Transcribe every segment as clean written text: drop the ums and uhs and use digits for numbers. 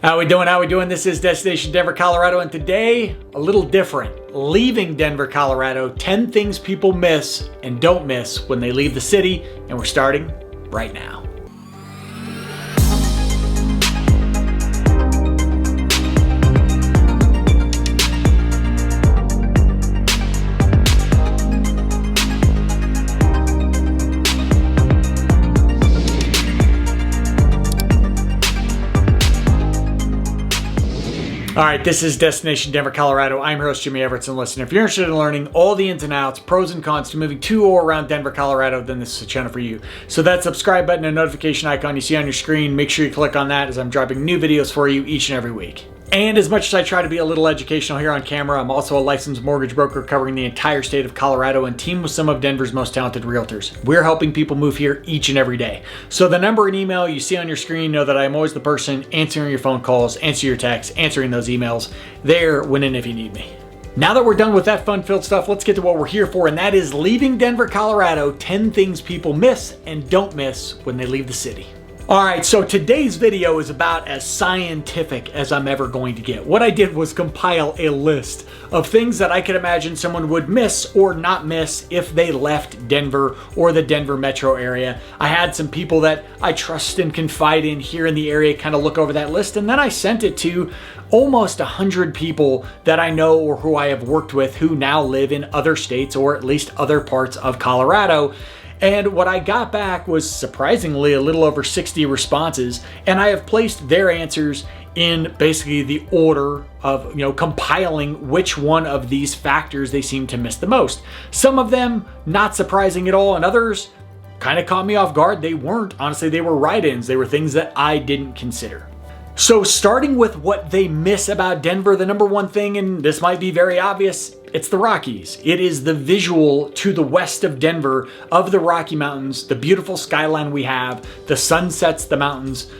How we doing? How we doing? This is Destination Denver, Colorado, and today, a little different. Leaving Denver, Colorado, 10 things people miss and don't miss when they leave the city, and we're starting right now. All right, this is Destination Denver, Colorado. I'm your host, Jimmy Everetson. Listen, if you're interested in learning all the ins and outs, pros and cons to moving to or around Denver, Colorado, then this is a channel for you. So that subscribe button and notification icon you see on your screen, make sure you click on that as I'm dropping new videos for you each and every week. And as much as I try to be a little educational here on camera, I'm also a licensed mortgage broker covering the entire state of Colorado and team with some of Denver's most talented realtors. We're helping people move here each and every day. So the number and email you see on your screen, know that I'm always the person answering your phone calls, answering your texts, answering those emails, there when and if you need me. Now that we're done with that fun-filled stuff, let's get to what we're here for, and that is leaving Denver, Colorado, 10 things people miss and don't miss when they leave the city. All right, so today's video is about as scientific as I'm ever going to get. What I did was compile a list of things that I could imagine someone would miss or not miss if they left Denver or the Denver metro area. I had some people that I trust and confide in here in the area kind of look over that list, and then I sent it to almost 100 people that I know or who I have worked with who now live in other states or at least other parts of Colorado. And what I got back was surprisingly a little over 60 responses, and I have placed their answers in basically the order of, compiling which one of these factors they seem to miss the most. Some of them not surprising at all, and others kind of caught me off guard. They weren't. Honestly, they were write-ins. They were things that I didn't consider. So starting with what they miss about Denver, the number one thing, and this might be very obvious, it's the Rockies. It is the visual to the west of Denver of the Rocky Mountains, the beautiful skyline we have, the sunsets the mountains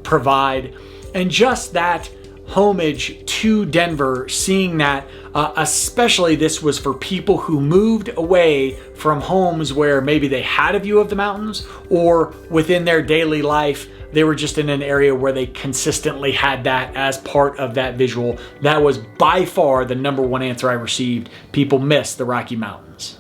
provide, and just that homage to Denver, seeing that, especially this was for people who moved away from homes where maybe they had a view of the mountains or within their daily life, they were just in an area where they consistently had that as part of that visual. That was by far the number one answer I received. People miss the Rocky Mountains.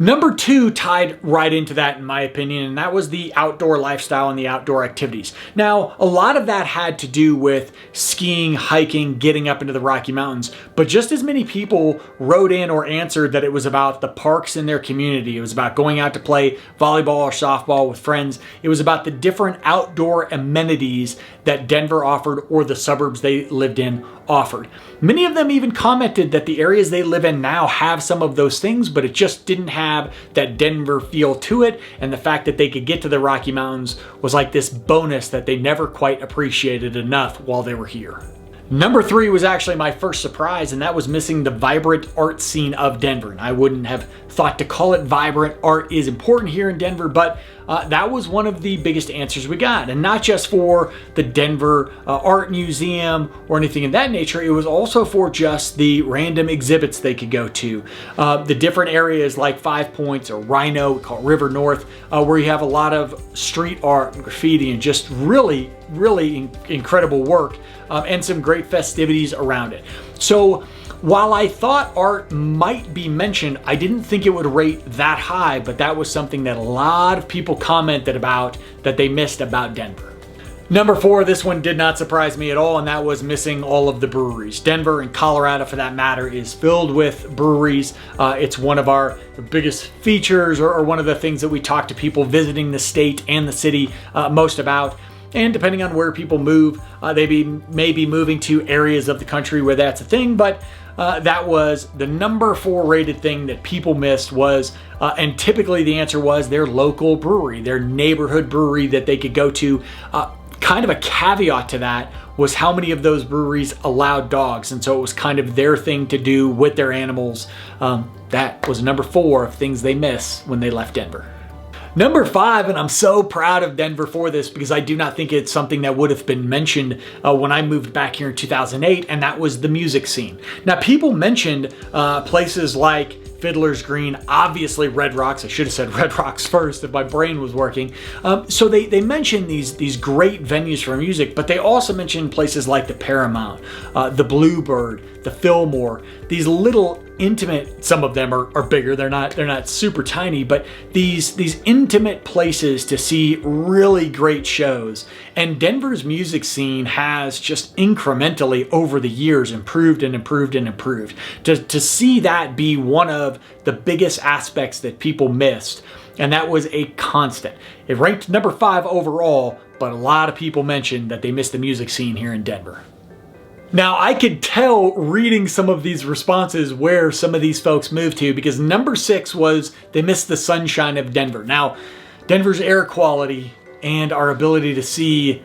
Number two tied right into that, in my opinion, and that was the outdoor lifestyle and the outdoor activities. Now, a lot of that had to do with skiing, hiking, getting up into the Rocky Mountains, but just as many people wrote in or answered that it was about the parks in their community. It was about going out to play volleyball or softball with friends. It was about the different outdoor amenities that Denver offered or the suburbs they lived in offered. Many of them even commented that the areas they live in now have some of those things, but it just didn't have that Denver feel to it, and the fact that they could get to the Rocky Mountains was like this bonus that they never quite appreciated enough while they were here. Number three was actually my first surprise, and that was missing the vibrant art scene of Denver. And I wouldn't have thought to call it vibrant. Art is important here in Denver, but that was one of the biggest answers we got. And not just for the Denver Art Museum or anything of that nature, it was also for just the random exhibits they could go to. The different areas like Five Points or Rhino, we call it River North, where you have a lot of street art and graffiti and just really incredible work and some great festivities around it. So while I thought art might be mentioned, I didn't think it would rate that high, but that was something that a lot of people commented about that they missed about Denver. Number four, this one did not surprise me at all, and that was missing all of the breweries. Denver and Colorado, for that matter, is filled with breweries. It's one of our biggest features or one of the things that we talk to people visiting the state and the city most about. And depending on where people move, they may be moving to areas of the country where that's a thing, but that was the number 4 rated thing that people missed was, and typically the answer was their local brewery, their neighborhood brewery that they could go to. Kind of a caveat to that was how many of those breweries allowed dogs, and so it was kind of their thing to do with their animals. That was number 4 of things they miss when they left Denver. Number 5, and I'm so proud of Denver for this because I do not think it's something that would have been mentioned when I moved back here in 2008, and that was the music scene. Now, people mentioned places like Fiddler's Green, obviously Red Rocks. I should have said Red Rocks first if my brain was working. So they mention these great venues for music, but they also mention places like the Paramount, the Bluebird, the Fillmore, these little intimate, some of them are bigger, they're not super tiny, but these intimate places to see really great shows. And Denver's music scene has just incrementally over the years improved and improved and improved. To see that be one of the biggest aspects that people missed, and that was a constant. It ranked number 5 overall, but a lot of people mentioned that they missed the music scene here in Denver. Now, I could tell reading some of these responses where some of these folks moved to, because number 6 was they missed the sunshine of Denver. Now, Denver's air quality and our ability to see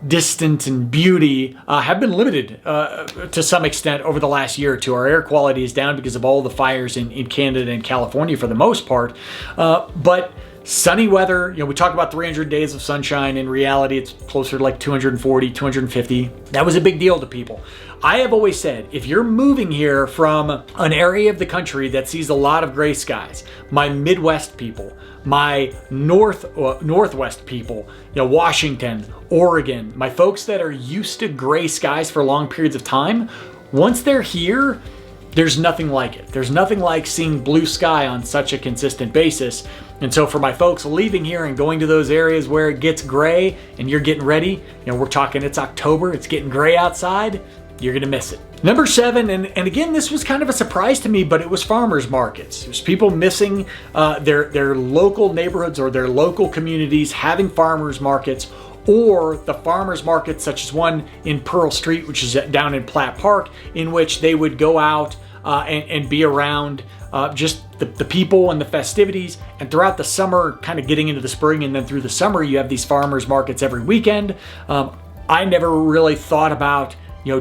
distance and beauty have been limited to some extent over the last year or two. Our air quality is down because of all the fires in Canada and California for the most part. But sunny weather, we talk about 300 days of sunshine. In reality, it's closer to like 240, 250. That was a big deal to people. I have always said, if you're moving here from an area of the country that sees a lot of gray skies, my Midwest people, my Northwest people, Washington, Oregon, my folks that are used to gray skies for long periods of time, once they're here, there's nothing like it. There's nothing like seeing blue sky on such a consistent basis. And so for my folks leaving here and going to those areas where it gets gray and you're getting ready, we're talking it's October, it's getting gray outside, you're gonna miss it. Number 7, and again, this was kind of a surprise to me, but it was farmers markets. It was people missing their local neighborhoods or their local communities having farmers markets, or the farmers markets such as one in Pearl Street, which is down in Platt Park, in which they would go out and be around just the people and the festivities. And throughout the summer, kind of getting into the spring, and then through the summer, you have these farmers markets every weekend. I never really thought about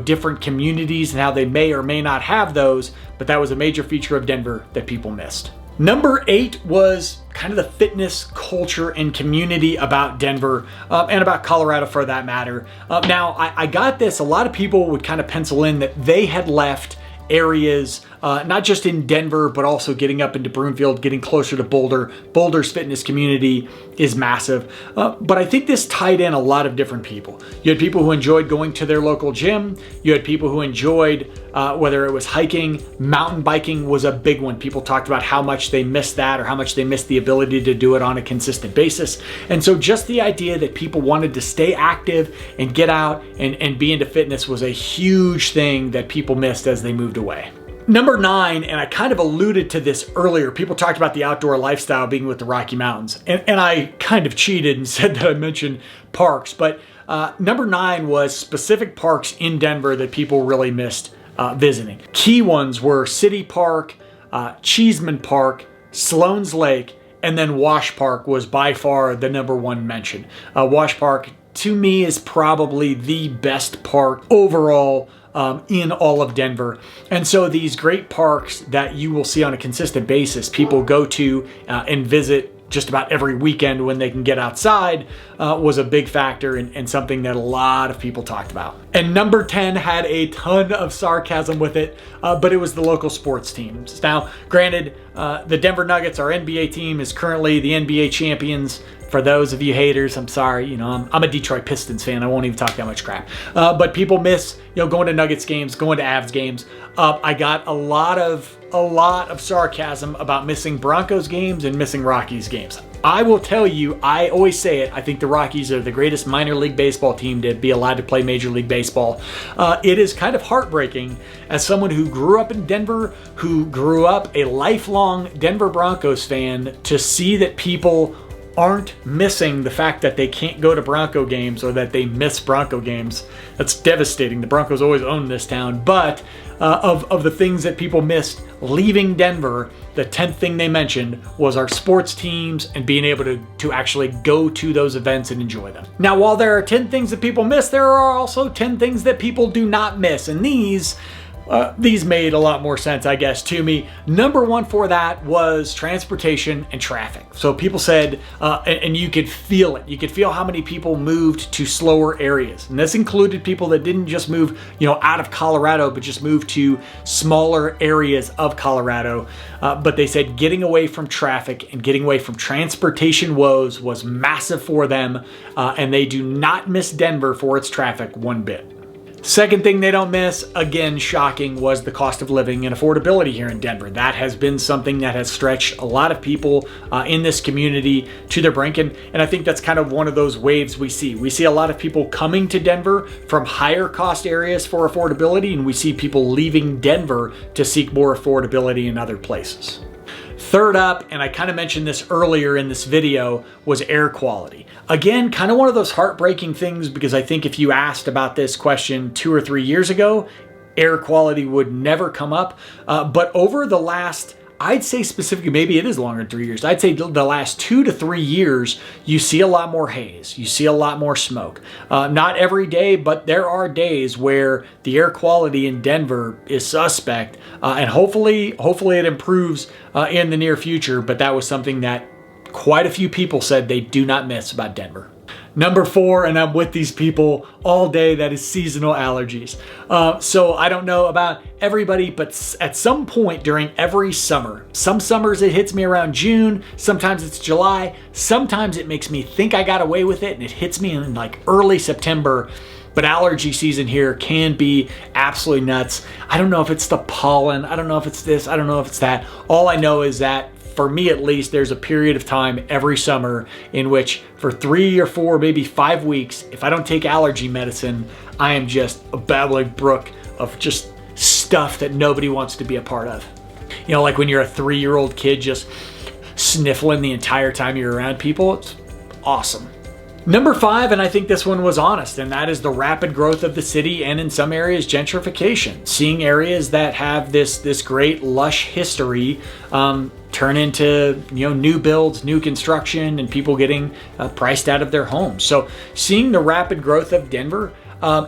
different communities and how they may or may not have those, but that was a major feature of Denver that people missed. Number 8 was kind of the fitness culture and community about Denver and about Colorado for that matter. Now, I got this, a lot of people would kind of pencil in that they had left areas, not just in Denver, but also getting up into Broomfield, getting closer to Boulder. Boulder's fitness community is massive. But I think this tied in a lot of different people. You had people who enjoyed going to their local gym. You had people who enjoyed, whether it was hiking, mountain biking was a big one. People talked about how much they missed that or how much they missed the ability to do it on a consistent basis. And so just the idea that people wanted to stay active and get out and be into fitness was a huge thing that people missed as they moved away. Number 9, and I kind of alluded to this earlier, people talked about the outdoor lifestyle being with the Rocky Mountains. And I kind of cheated and said that I mentioned parks, but number 9 was specific parks in Denver that people really missed visiting. Key ones were City Park, Cheeseman Park, Sloan's Lake, and then Wash Park was by far the number 1 mention. Wash Park, to me, is probably the best park overall in all of Denver. And so these great parks that you will see on a consistent basis, people go to and visit just about every weekend when they can get outside, was a big factor and something that a lot of people talked about. And number 10 had a ton of sarcasm with it, but it was the local sports teams. Now, granted, the Denver Nuggets, our NBA team, is currently the NBA champions. For those of you haters, I'm sorry. I'm a Detroit Pistons fan. I won't even talk that much crap. But people miss, going to Nuggets games, going to Avs games. I got a lot of sarcasm about missing Broncos games and missing Rockies games. I will tell you, I always say it, I think the Rockies are the greatest minor league baseball team to be allowed to play Major League Baseball. It is kind of heartbreaking as someone who grew up in Denver, who grew up a lifelong Denver Broncos fan, to see that people aren't missing the fact that they can't go to Bronco games or that they miss Bronco games. That's devastating. The Broncos always own this town. But of the things that people missed leaving Denver, the 10th thing they mentioned was our sports teams and being able to actually go to those events and enjoy them. Now, while there are 10 things that people miss, there are also 10 things that people do not miss. And these These made a lot more sense, I guess, to me. Number one for that was transportation and traffic. So people said, and you could feel it. You could feel how many people moved to slower areas. And this included people that didn't just move, out of Colorado, but just moved to smaller areas of Colorado. But they said getting away from traffic and getting away from transportation woes was massive for them. And they do not miss Denver for its traffic one bit. Second thing they don't miss, again shocking, was the cost of living and affordability here in Denver. That has been something that has stretched a lot of people in this community to their brink. And I think that's kind of one of those waves we see. We see a lot of people coming to Denver from higher cost areas for affordability, and we see people leaving Denver to seek more affordability in other places. Third up, and I kind of mentioned this earlier in this video, was air quality. Again, kind of one of those heartbreaking things, because I think if you asked about this question 2 or 3 years ago, air quality would never come up. But over the last, I'd say specifically, maybe it is longer than 3 years. I'd say the last 2 to 3 years, you see a lot more haze. You see a lot more smoke. Not every day, but there are days where the air quality in Denver is suspect. And hopefully it improves in the near future. But that was something that quite a few people said they do not miss about Denver. Number 4, and I'm with these people all day, that is seasonal allergies. So I don't know about everybody, but at some point during every summer, some summers it hits me around June, sometimes it's July, sometimes it makes me think I got away with it and it hits me in like early September. But allergy season here can be absolutely nuts. I don't know if it's the pollen, I don't know if it's this, I don't know if it's that. All I know is that for me at least, there's a period of time every summer in which for 3 or 4, maybe 5 weeks, if I don't take allergy medicine, I am just a babbling brook of just stuff that nobody wants to be a part of. Like when you're a 3-year-old kid just sniffling the entire time you're around people, it's awesome. Number 5, and I think this one was honest, and that is the rapid growth of the city and in some areas gentrification. Seeing areas that have this great lush history turn into new builds, new construction, and people getting priced out of their homes. So seeing the rapid growth of Denver,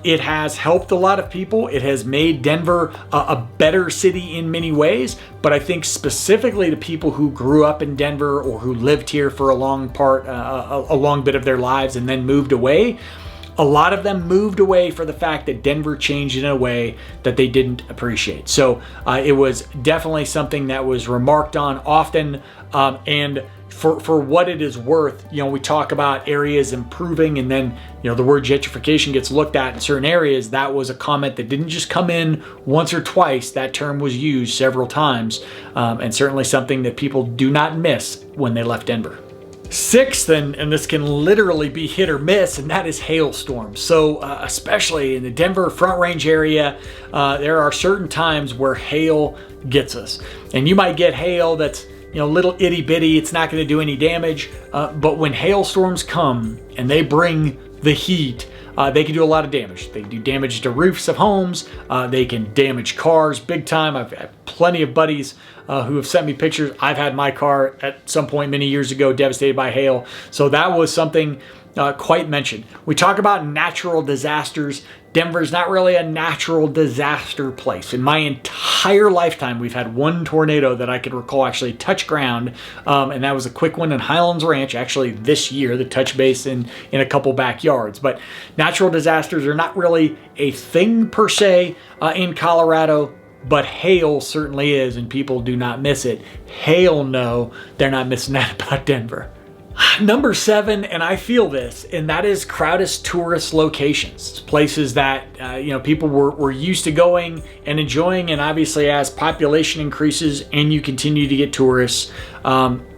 it has helped a lot of people. It has made Denver a better city in many ways, but I think specifically to people who grew up in Denver or who lived here for a long bit of their lives and then moved away, a lot of them moved away for the fact that Denver changed in a way that they didn't appreciate. So it was definitely something that was remarked on often, and for what it is worth, we talk about areas improving, and then the word gentrification gets looked at in certain areas. That was a comment that didn't just come in once or twice. That term was used several times, and certainly something that people do not miss when they left Denver. 6th, and this can literally be hit or miss, and that is hailstorms. So especially in the Denver Front Range area, there are certain times where hail gets us. And you might get hail that's little itty bitty, it's not going to do any damage. But when hailstorms come and they bring the heat, they can do a lot of damage. They do damage to roofs of homes. They can damage cars big time. I've had plenty of buddies who have sent me pictures. I've had my car at some point many years ago devastated by hail. So that was something quite mentioned. We talk about natural disasters. Denver's not really a natural disaster place. In my entire lifetime, we've had one tornado that I could recall actually touch ground, and that was a quick one in Highlands Ranch, actually this year, the touch base in a couple backyards. But natural disasters are not really a thing per se in Colorado, but hail certainly is, and people do not miss it. Hail, no, they're not missing that about Denver. Number 7, and I feel this, and that is crowded tourist locations. It's places that people were used to going and enjoying, and obviously as population increases and you continue to get tourists,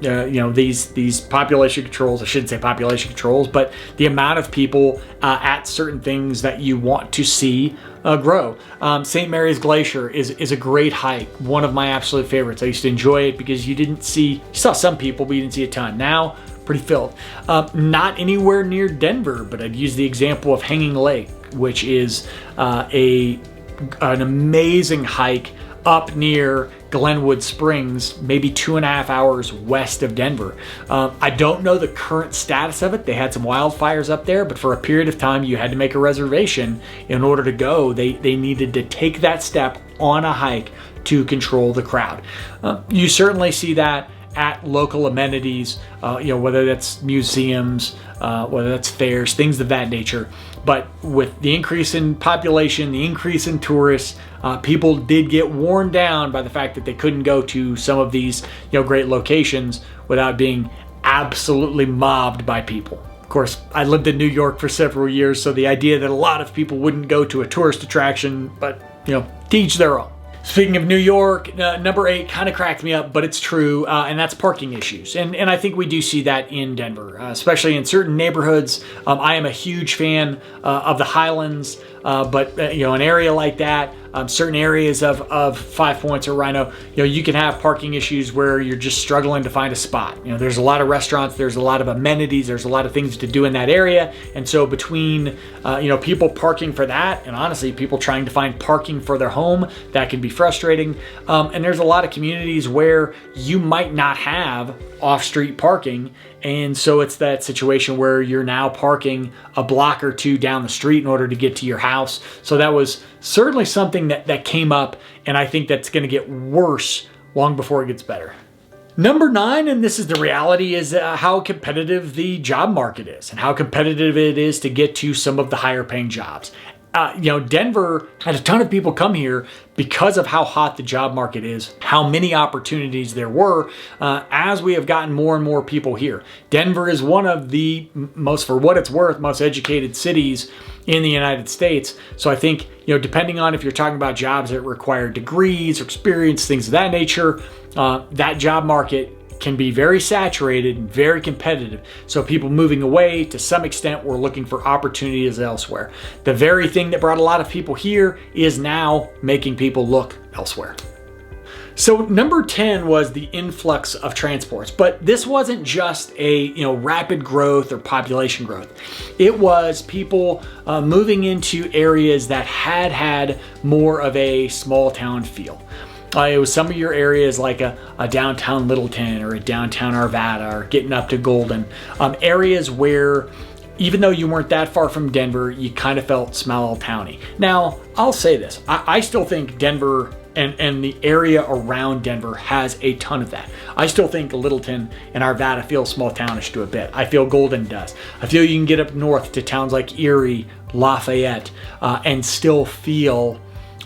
these population controls, I shouldn't say population controls, but the amount of people at certain things that you want to see grow. St. Mary's Glacier is a great hike, one of my absolute favorites. I used to enjoy it because you saw some people, but you didn't see a ton. Now, pretty filled. Not anywhere near Denver, but I'd use the example of Hanging Lake, which is an amazing hike up near Glenwood Springs, maybe 2.5 hours west of Denver. I don't know the current status of it. They had some wildfires up there, but for a period of time you had to make a reservation in order to go. They needed to take that step on a hike to control the crowd. You certainly see that at local amenities, whether that's museums, whether that's fairs, things of that nature. But with the increase in population, the increase in tourists, people did get worn down by the fact that they couldn't go to some of these, great locations without being absolutely mobbed by people. Of course, I lived in New York for several years, so the idea that a lot of people wouldn't go to a tourist attraction, but to each their own. Speaking of New York, number 8 kind of cracked me up, but it's true, and that's parking issues. And I think we do see that in Denver, especially in certain neighborhoods. I am a huge fan of the Highlands, but an area like that, certain areas of Five Points or Rhino, you can have parking issues where you're just struggling to find a spot. There's a lot of restaurants, there's a lot of amenities, there's a lot of things to do in that area. And so between, people parking for that and honestly people trying to find parking for their home, that can be frustrating. And there's a lot of communities where you might not have off-street parking. And so it's that situation where you're now parking a block or two down the street in order to get to your house. So that was certainly something that came up, and I think that's going to get worse long before it gets better. Number 9, and this is the reality, is how competitive the job market is and how competitive it is to get to some of the higher paying jobs. Denver had a ton of people come here because of how hot the job market is, how many opportunities there were as we have gotten more and more people here. Denver is one of the most, for what it's worth, most educated cities in the United States. So I think, depending on if you're talking about jobs that require degrees or experience, things of that nature, that job market can be very saturated and very competitive. So people moving away, to some extent, were looking for opportunities elsewhere. The very thing that brought a lot of people here is now making people look elsewhere. So number 10 was the influx of transports, but this wasn't just a rapid growth or population growth. It was people moving into areas that had more of a small town feel. It was some of your areas like a downtown Littleton or a downtown Arvada or getting up to Golden. Areas where, even though you weren't that far from Denver, you kind of felt small towny. Now, I'll say this. I still think Denver and the area around Denver has a ton of that. I still think Littleton and Arvada feel small townish to a bit. I feel Golden does. I feel you can get up north to towns like Erie, Lafayette, and still feel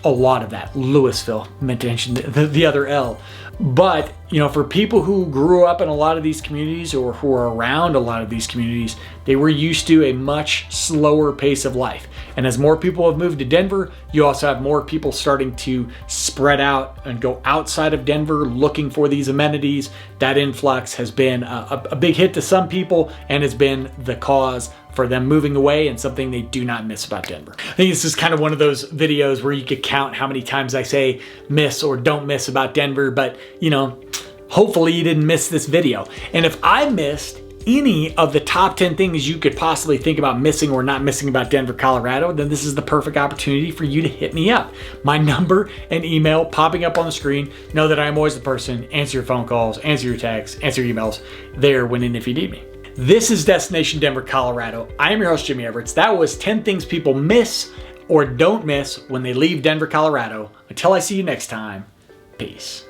a lot of that. Louisville, meant to mention the other L. But, for people who grew up in a lot of these communities or who are around a lot of these communities, they were used to a much slower pace of life. And as more people have moved to Denver, you also have more people starting to spread out and go outside of Denver looking for these amenities. That influx has been a big hit to some people and has been the cause for them moving away, and something they do not miss about Denver. I think this is kind of one of those videos where you could count how many times I say miss or don't miss about Denver, but hopefully you didn't miss this video. And if I missed any of the top 10 things you could possibly think about missing or not missing about Denver, Colorado, then this is the perfect opportunity for you to hit me up. My number and email popping up on the screen. Know that I'm always the person. Answer your phone calls, answer your texts, answer your emails there when and if you need me. This is Destination Denver, Colorado. I am your host, Jimmy Everett. That was 10 things people miss or don't miss when they leave Denver, Colorado. Until I see you next time, peace.